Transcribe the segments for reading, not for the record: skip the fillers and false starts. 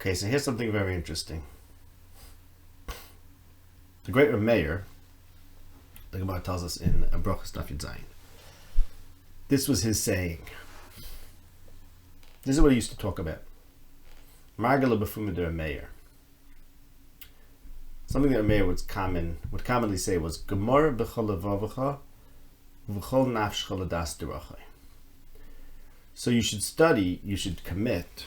Okay, so here's something very interesting. The great Meir, the Gemara tells us in Brachos Daf Yud Zayin, this was his saying. This is what he used to talk about. Margala b'fumid Meir. Something that Meir would commonly say was Gemara b'chol levavacha v'chol nafshcha l'das derachai. So you should study, you should commit,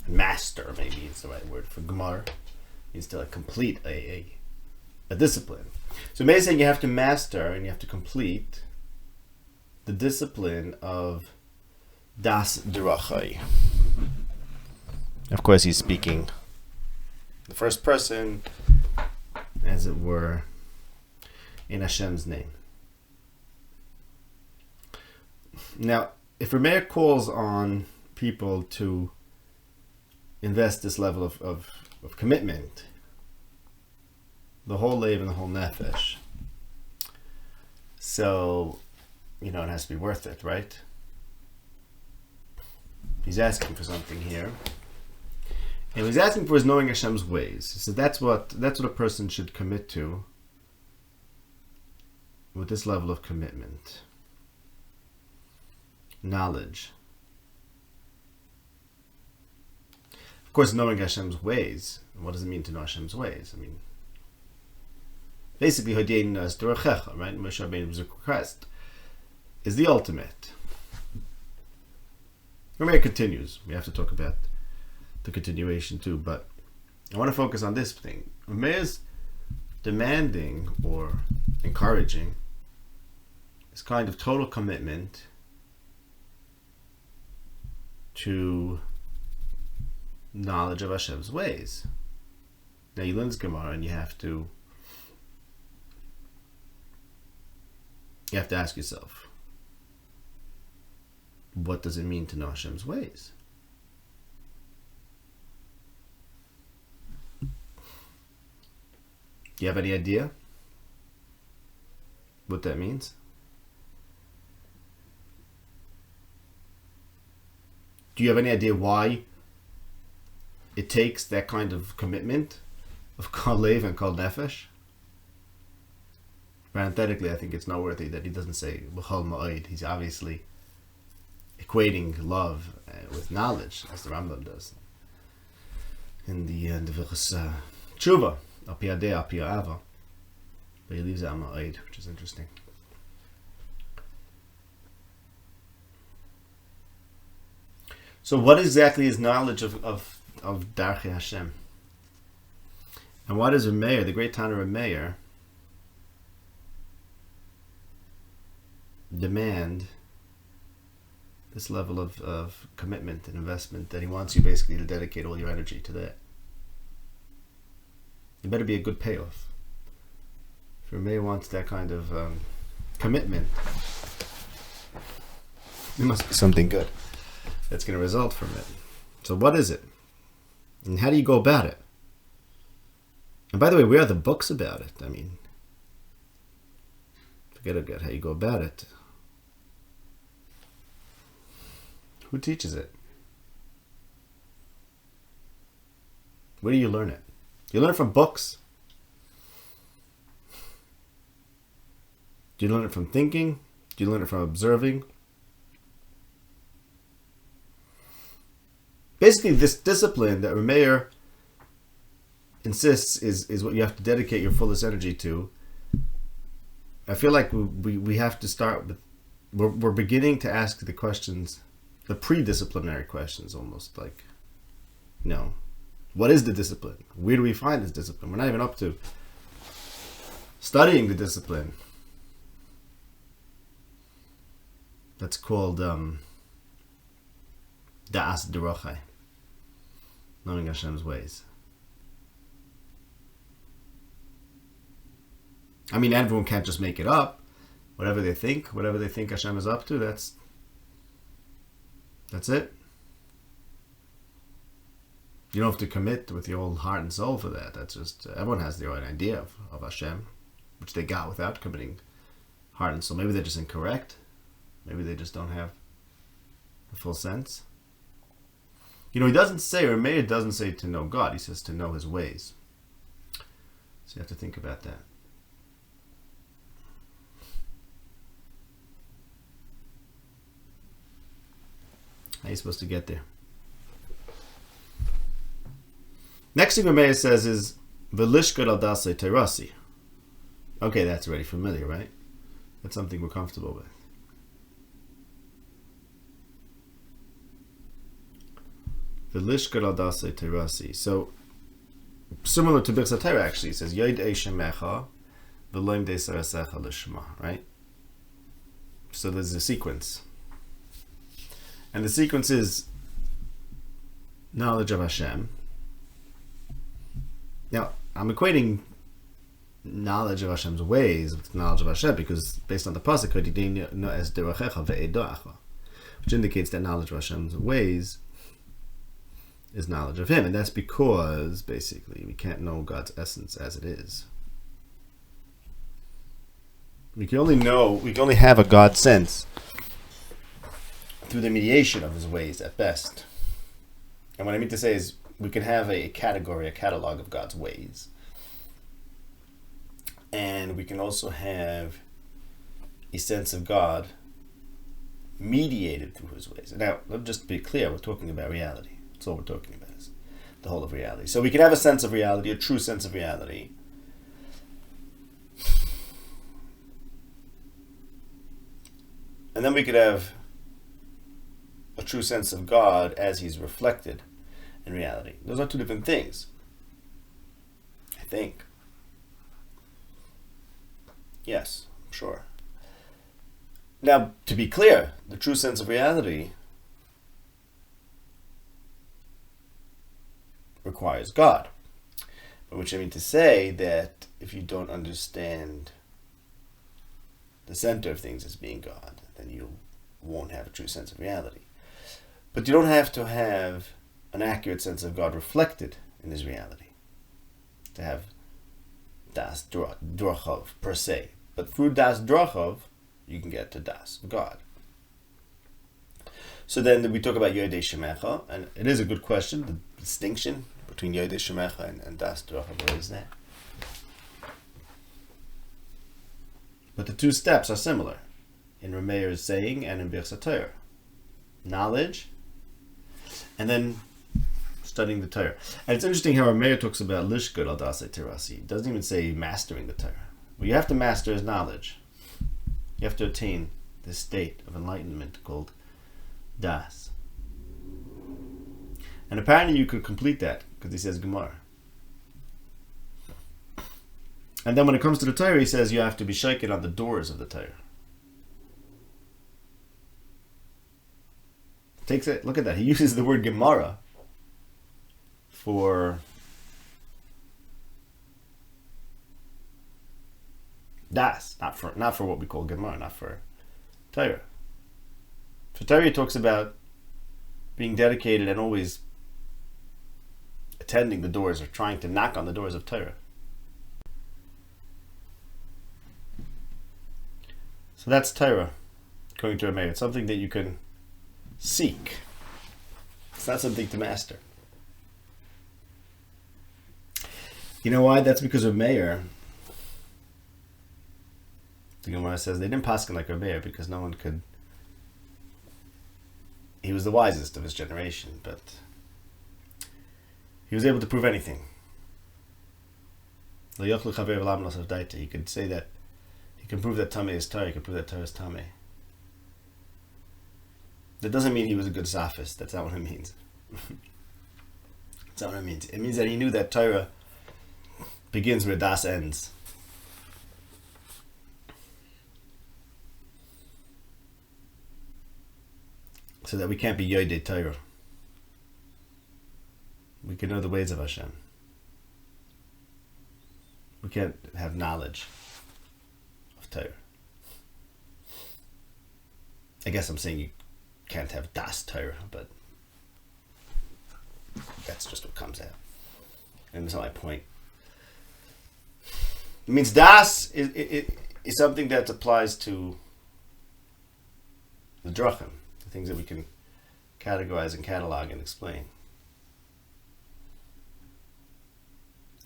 master maybe is the right word for Gemara, means to complete a discipline. So Meir is saying you have to master and you have to complete the discipline of das derachai. Of course, he's speaking the first person, as it were, in Hashem's name. Now, if Meir calls on people to invest this level of commitment, the whole leiv and the whole nefesh, so, it has to be worth it, right? He's asking for something here. And what he's asking for is knowing Hashem's ways. So that's what a person should commit to with this level of commitment. Knowledge. Of course, knowing Hashem's ways. What does it mean to know Hashem's ways? Basically, Hodein as Dorachecha, right? Moshe Rabbeinu's request is the ultimate. Meir continues. We have to talk about the continuation too, but I want to focus on this thing. Meir's demanding or encouraging this kind of total commitment to knowledge of Hashem's ways. Now you learn this Gemara and you have to ask yourself, what does it mean to know Hashem's ways? Do you have any idea what that means? Do you have any idea why it takes that kind of commitment of kol leiv and kol nefesh? Parenthetically, I think it's noteworthy that he doesn't say b'chol ma'od. He's obviously equating love with knowledge, as the Rambam does in the Nevichos Tshuva, al pi hadei, al pi ha'ava. But he leaves out ma'od, which is interesting. So what exactly is knowledge of Darchei Hashem? And why does Meir, the great Tanna Meir, demand this level of commitment and investment that he wants you basically to dedicate all your energy to that? It better be a good payoff. If Meir wants that kind of commitment, it must be something good that's going to result from it. So what is it? And how do you go about it? And by the way, where are the books about it? Forget about how you go about it. Who teaches it? Where do you learn it? Do you learn it from books? Do you learn it from thinking? Do you learn it from observing? Basically, this discipline that Meir insists is what you have to dedicate your fullest energy to. I feel like we have to start with, we're beginning to ask the questions, the pre-disciplinary questions almost, like, what is the discipline? Where do we find this discipline? We're not even up to studying the discipline. That's called Da'as Derachai, knowing Hashem's ways. Everyone can't just make it up. Whatever they think Hashem is up to, that's it. You don't have to commit with your whole heart and soul for that. That's just, everyone has their own idea of Hashem, which they got without committing heart and soul. Maybe they're just incorrect. Maybe they just don't have the full sense. He doesn't say, or Meir doesn't say to know God. He says to know his ways. So you have to think about that. How are you supposed to get there? Next thing Meir says is V'lishkar al dasei terasi. Okay, that's already familiar, right? That's something we're comfortable with. V'lishkar al dasei terasi. So, similar to Birchas Torah, actually, it says Yod Shemecha v'loim de sarasecha lishma, right? So there's a sequence. And the sequence is knowledge of Hashem. Now, I'm equating knowledge of Hashem's ways with knowledge of Hashem because based on the pasuk, which indicates that knowledge of Hashem's ways is knowledge of Him. And that's because, basically, we can't know God's essence as it is. We can only have a God sense through the mediation of His ways at best. And what I mean to say is we can have a category, a catalog of God's ways. And we can also have a sense of God mediated through His ways. Now, let's just be clear, we're talking about reality. That's all we're talking about, is the whole of reality. So we can have a sense of reality, a true sense of reality. And then we could have a true sense of God as He's reflected in reality. Those are two different things, I think. Yes, sure. Now, to be clear, the true sense of reality requires God. But which I mean to say that if you don't understand the center of things as being God, then you won't have a true sense of reality. But you don't have to have an accurate sense of God reflected in His reality to have das drachov per se. But through das drachov, you can get to das, God. So then we talk about Yodei Shemecha, and it is a good question, the distinction between Yodei Shemecha and das drachov. What is that? But the two steps are similar in Rameir's saying and in Birchas Torah. Knowledge, and then studying the Torah. And it's interesting how Rameir talks about lishkar al dasei terasi. It doesn't even say mastering the Torah. What you have to master is knowledge. You have to attain this state of enlightenment called das. And apparently you could complete that, because he says Gemara. And then when it comes to the Torah, he says you have to be shaken on the doors of the Torah. Takes it. Look at that. He uses the word Gemara for das, not for what we call Gemara, not for Torah. For Torah, he talks about being dedicated and always attending the doors or trying to knock on the doors of Torah. So that's Torah, according to Rameir. It's something that you can seek. It's not something to master. You know why? That's because Rameir, the Gemara says, they didn't paskin like Rameir because no one could. He was the wisest of his generation, but he was able to prove anything. He could say that he can prove that Tameh is Torah, he can prove that Torah is Tameh. That doesn't mean he was a good sophist. That's not what it means. That's not what it means. It means that he knew that Torah begins where Das ends. So that we can't be Yodei Torah. We can know the ways of Hashem. We can't have knowledge of Torah. I guess I'm saying you can't have Das Torah, but that's just what comes out. And that's my point. It means Das is something that applies to the drachim, the things that we can categorize and catalog and explain.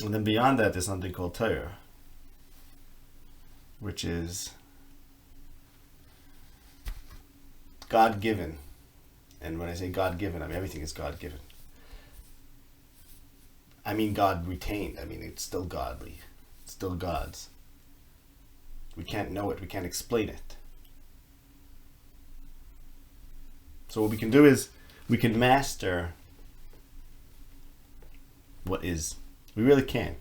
And then beyond that, there's something called Torah, which is God-given. And when I say God-given, I mean everything is God-given. I mean God retained. I mean it's still godly. It's still God's. We can't know it. We can't explain it. So what we can do is we can master what is. We really can.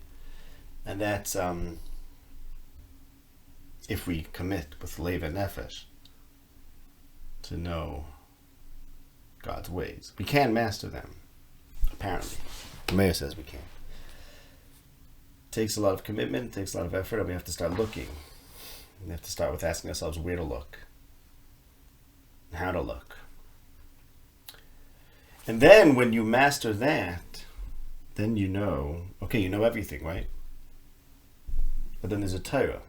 And that's if we commit with lev and nefesh to know God's ways. We can master them, apparently. The Mayor says we can. It takes a lot of commitment, it takes a lot of effort, and we have to start looking. We have to start with asking ourselves where to look, and how to look. And then when you master that, then you know, okay, you know everything, right? But then there's a Torah.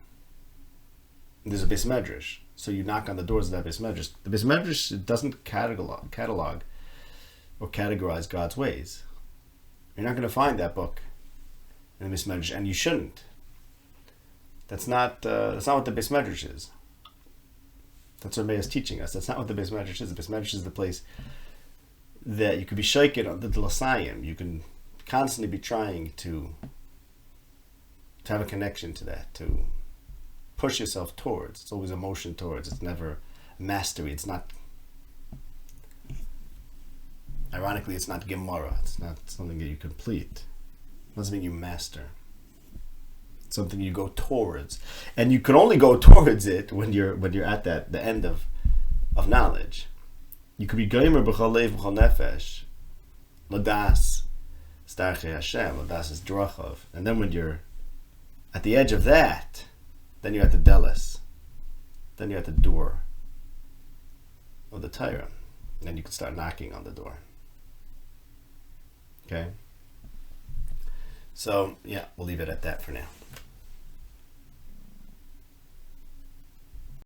There's a Beis Medrash. So you knock on the doors of that Beis Medrash. The Beis Medrash doesn't catalog or categorize God's ways. You're not going to find that book in the Beis Medrash, and you shouldn't. That's not what the Beis Medrash is. That's what Meir is teaching us. That's not what the Beis Medrash is. The Beis Medrash is the place that you could be shaken on the Dlasayim. You can constantly be trying to have a connection to that, to push yourself towards. It's always a motion towards. It's never mastery. It's not, ironically, it's not Gemara. It's not something that you complete. It doesn't mean you master. It's something you go towards. And you can only go towards it when you're at the end of knowledge. You could be Gomer b'chol lev b'chol nefesh, Ladas starchei Hashem, Ladas is drachov. And then when you're at the edge of that, then you're at the delis. Then you're at the door of the Torah. And then you can start knocking on the door. Okay? So, yeah, we'll leave it at that for now.